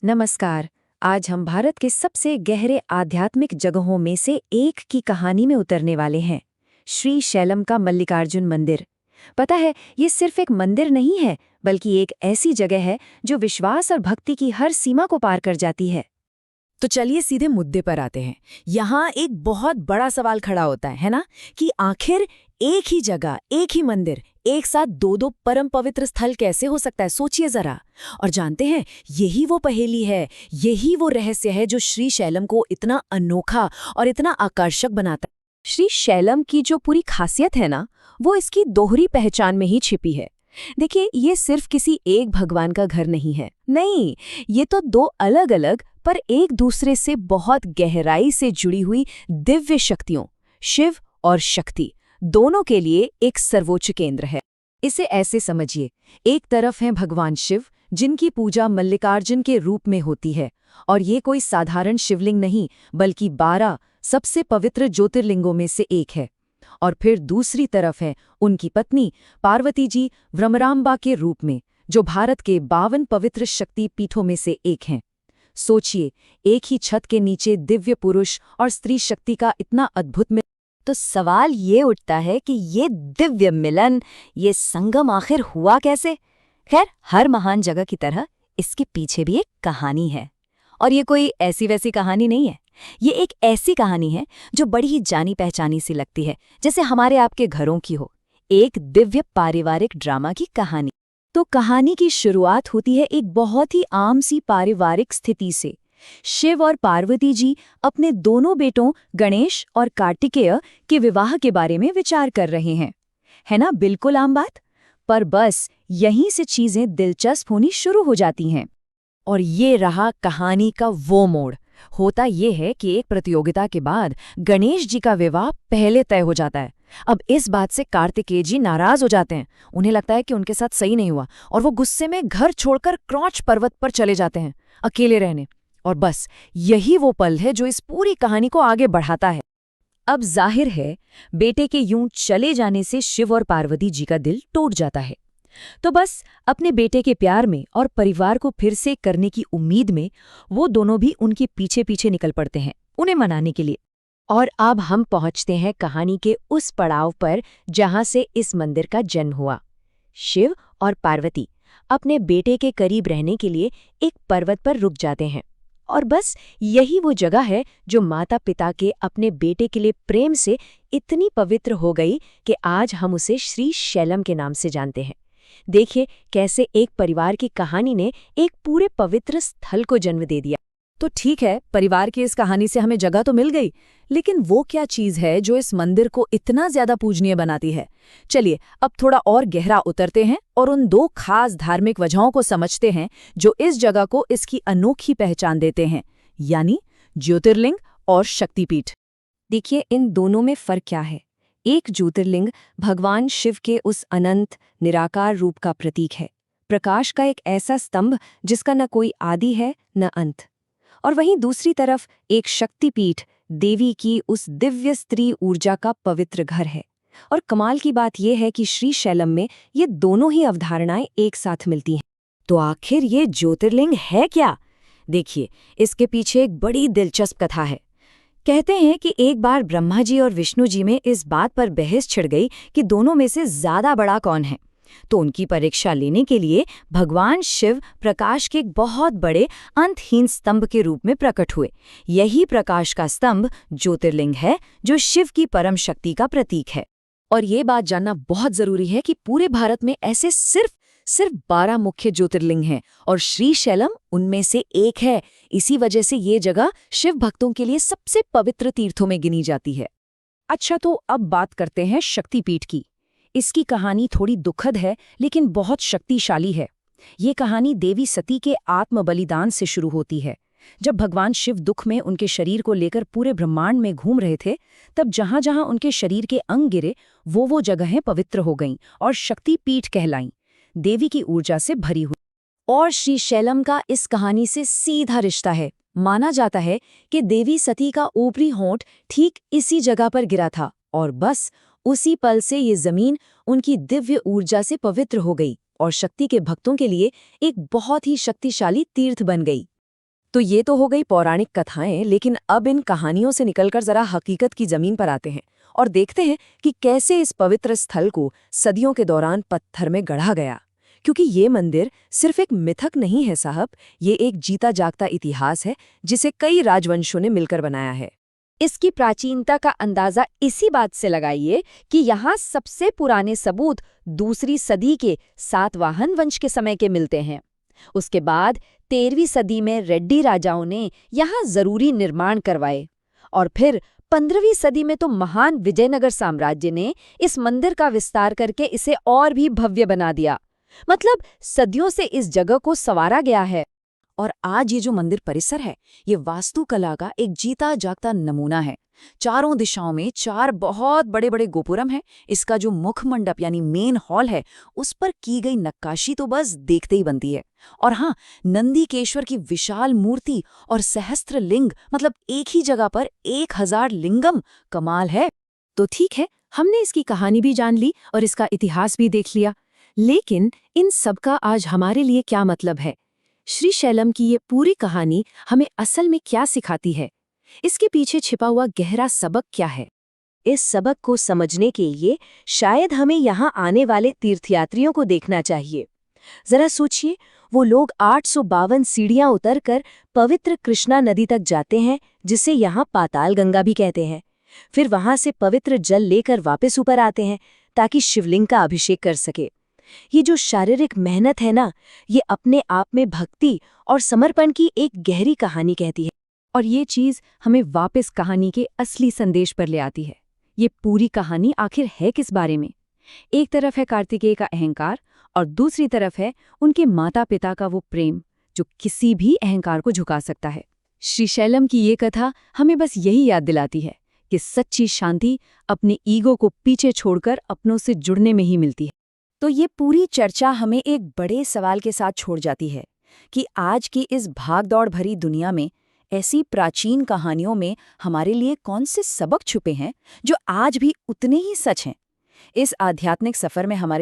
नमस्कार। आज हम भारत के सबसे गहरे आध्यात्मिक जगहों में से एक की कहानी में उतरने वाले हैं, श्री शैलम का मल्लिकार्जुन मंदिर। पता है, ये सिर्फ एक मंदिर नहीं है, बल्कि एक ऐसी जगह है जो विश्वास और भक्ति की हर सीमा को पार कर जाती है। तो चलिए सीधे मुद्दे पर आते हैं। यहाँ एक बहुत बड़ा सवाल खड़ा होता है ना, कि आखिर एक ही जगह, एक ही मंदिर, एक साथ दो परम पवित्र स्थल कैसे हो सकता है? सोचिए जरा। और जानते हैं, यही वो पहेली है, यही वो रहस्य है जो श्री शैलम को इतना अनोखा और इतना आकर्षक बनाता है। श्री शैलम की जो पूरी खासियत है ना, वो इसकी दोहरी पहचान में ही छिपी है। देखिए, ये सिर्फ किसी एक भगवान का घर नहीं है। नहीं, ये तो दो अलग अलग पर एक दूसरे से बहुत गहराई से जुड़ी हुई दिव्य शक्तियों, शिव और शक्ति, दोनों के लिए एक सर्वोच्च केंद्र है। इसे ऐसे समझिए, एक तरफ हैं भगवान शिव, जिनकी पूजा मल्लिकार्जुन के रूप में होती है, और ये कोई साधारण शिवलिंग नहीं, बल्कि 12 सबसे पवित्र ज्योतिर्लिंगों में से एक है। और फिर दूसरी तरफ है उनकी पत्नी पार्वती जी भ्रमरांबा के रूप में, जो भारत के 52 पवित्र शक्ति पीठों में से एक हैं। सोचिए, एक ही छत के नीचे दिव्य पुरुष और स्त्री शक्ति का इतना अद्भुत मिलन। तो सवाल ये उठता है कि ये दिव्य मिलन, ये संगम आखिर हुआ कैसे? खैर, हर महान जगह की तरह इसके पीछे भी एक कहानी है। और ये कोई ऐसी वैसी कहानी नहीं है। ये एक ऐसी कहानी है जो बड़ी ही जानी पहचानी सी लगती है, जैसे हमारे आपके घरों की हो। एक दिव्य पारिवारिक ड्रामा की कहानी। तो कहानी की शुरुआत होती है एक बहुत ही आम सी पारिवारिक स्थिति से। शिव और पार्वती जी अपने दोनों बेटों गणेश और कार्तिकेय के विवाह के बारे में विचार कर रहे हैं। है ना, बिल्कुल आम बात। पर बस यहीं से चीजें दिलचस्प होनी शुरू हो जाती हैं। और ये रहा कहानी का वो मोड़। होता ये है कि एक प्रतियोगिता के बाद गणेश जी का विवाह पहले तय हो जाता है। अब इस बात से कार्तिकेय जी नाराज हो जाते हैं। उन्हें लगता है कि उनके साथ सही नहीं हुआ, और वो गुस्से में घर छोड़कर क्रौच पर्वत पर चले जाते हैं, अकेले रहने। और बस यही वो पल है जो इस पूरी कहानी को आगे बढ़ाता है। अब जाहिर है, बेटे के यूं चले जाने से शिव और पार्वती जी का दिल टूट जाता है। तो बस अपने बेटे के प्यार में और परिवार को फिर से करने की उम्मीद में वो दोनों भी उनके पीछे पीछे निकल पड़ते हैं, उन्हें मनाने के लिए। और अब हम पहुंचते हैं कहानी के उस पड़ाव पर जहां से इस मंदिर का जन्म हुआ। शिव और पार्वती अपने बेटे के करीब रहने के लिए एक पर्वत पर रुक जाते हैं। और बस यही वो जगह है जो माता पिता के अपने बेटे के लिए प्रेम से इतनी पवित्र हो गई कि आज हम उसे श्री शैलम के नाम से जानते हैं। देखिए कैसे एक परिवार की कहानी ने एक पूरे पवित्र स्थल को जन्म दे दिया। तो ठीक है, परिवार की इस कहानी से हमें जगह तो मिल गई, लेकिन वो क्या चीज है जो इस मंदिर को इतना ज्यादा पूजनीय बनाती है? चलिए अब थोड़ा और गहरा उतरते हैं और उन दो खास धार्मिक वजहों को समझते हैं जो इस जगह को इसकी अनोखी पहचान देते हैं, यानी ज्योतिर्लिंग और शक्तिपीठ। देखिए, इन दोनों में फर्क क्या है। एक ज्योतिर्लिंग भगवान शिव के उस अनंत निराकार रूप का प्रतीक है, प्रकाश का एक ऐसा स्तंभ जिसका न कोई आदि है न अंत। और वहीं दूसरी तरफ एक शक्तिपीठ देवी की उस दिव्य स्त्री ऊर्जा का पवित्र घर है। और कमाल की बात यह है कि श्री शैलम में ये दोनों ही अवधारणाएं एक साथ मिलती हैं। तो आखिर ये ज्योतिर्लिंग है क्या? देखिए, इसके पीछे एक बड़ी दिलचस्प कथा है। कहते हैं कि एक बार ब्रह्मा जी और विष्णु जी में इस बात पर बहस छिड़ गई कि दोनों में से ज्यादा बड़ा कौन है। तो उनकी परीक्षा लेने के लिए भगवान शिव प्रकाश के एक बहुत बड़े अंतहीन स्तंभ के रूप में प्रकट हुए। यही प्रकाश का स्तंभ ज्योतिर्लिंग है, जो शिव की परम शक्ति का प्रतीक है। और ये बात जानना बहुत जरूरी है कि पूरे भारत में ऐसे सिर्फ 12 मुख्य ज्योतिर्लिंग हैं, और श्री शैलम उनमें से एक है। इसी वजह से ये जगह शिव भक्तों के लिए सबसे पवित्र तीर्थों में गिनी जाती है। अच्छा, तो अब बात करते हैं शक्तिपीठ की। इसकी कहानी थोड़ी दुखद है, लेकिन बहुत शक्तिशाली है। ये कहानी देवी सती के आत्म बलिदान से शुरू होती है। जब भगवान शिव दुख में उनके शरीर को लेकर पूरे ब्रह्मांड में घूम रहे थे, तब जहां जहां उनके शरीर के अंग गिरे वो जगहें पवित्र हो गईं और शक्तिपीठ कहलाईं, देवी की ऊर्जा से भरी हुई। और श्री शैलम का इस कहानी से सीधा रिश्ता है। माना जाता है कि देवी सती का ऊपरी होंठ ठीक इसी जगह पर गिरा था, और बस उसी पल से ये जमीन उनकी दिव्य ऊर्जा से पवित्र हो गई और शक्ति के भक्तों के लिए एक बहुत ही शक्तिशाली तीर्थ बन गई। तो ये तो हो गई पौराणिक कथाएं, लेकिन अब इन कहानियों से निकलकर जरा हकीकत की जमीन पर आते हैं और देखते हैं कि कैसे इस पवित्र स्थल को सदियों के दौरान पत्थर में गढ़ा गया। क्योंकि ये मंदिर सिर्फ एक मिथक नहीं है साहब, ये एक जीता जागता इतिहास है जिसे कई राजवंशों ने मिलकर बनाया है। इसकी प्राचीनता का अंदाजा इसी बात से लगाइए कि यहाँ सबसे पुराने सबूत दूसरी सदी के सातवाहन वंश के समय के मिलते हैं। उसके बाद 13वीं सदी में रेड्डी राजाओं ने यहाँ जरूरी निर्माण करवाए और फिर 15वीं सदी में तो महान विजयनगर साम्राज्य ने इस मंदिर का विस्तार करके इसे और भी भव्य बना दिया। मतलब सदियों से इस जगह को संवारा गया है। और आज ये जो मंदिर परिसर है, ये वास्तुकला का एक जीता जागता नमूना है। चारों दिशाओं में 4 बहुत बड़े बड़े गोपुरम हैं। इसका जो मुख मंडप यानी मेन हॉल है, उस पर की गई नक्काशी तो बस देखते ही बनती है। और हाँ, नंदीकेश्वर की विशाल मूर्ति और सहस्त्र लिंग, मतलब एक ही जगह पर 1000 लिंगम, कमाल है। तो ठीक है, हमने इसकी कहानी भी जान ली और इसका इतिहास भी देख लिया, लेकिन इन सब का आज हमारे लिए क्या मतलब है? श्रीशैलम की ये पूरी कहानी हमें असल में क्या सिखाती है? इसके पीछे छिपा हुआ गहरा सबक क्या है? इस सबक को समझने के लिए शायद हमें यहाँ आने वाले तीर्थयात्रियों को देखना चाहिए। जरा सोचिए, वो लोग 852 सीढ़ियाँ उतरकर पवित्र कृष्णा नदी तक जाते हैं, जिसे यहाँ पाताल गंगा भी कहते हैं। फिर वहां से पवित्र जल लेकर वापस ऊपर आते हैं ताकि शिवलिंग का अभिषेक कर सके। ये जो शारीरिक मेहनत है ना, ये अपने आप में भक्ति और समर्पण की एक गहरी कहानी कहती है। और ये चीज़ हमें वापस कहानी के असली संदेश पर ले आती है। ये पूरी कहानी आखिर है किस बारे में? एक तरफ है कार्तिकेय का अहंकार और दूसरी तरफ है उनके माता पिता का वो प्रेम जो किसी भी अहंकार को झुका सकता है। श्रीशैलम की ये कथा हमें बस यही याद दिलाती है कि सच्ची शांति अपने ईगो को पीछे छोड़कर अपनों से जुड़ने में ही मिलती है। तो ये पूरी चर्चा हमें एक बड़े सवाल के साथ छोड़ जाती है कि आज की इस भागदौड़ भरी दुनिया में ऐसी प्राचीन कहानियों में हमारे लिए कौन से सबक छुपे हैं जो आज भी उतने ही सच हैं। इस आध्यात्मिक सफर में हमारे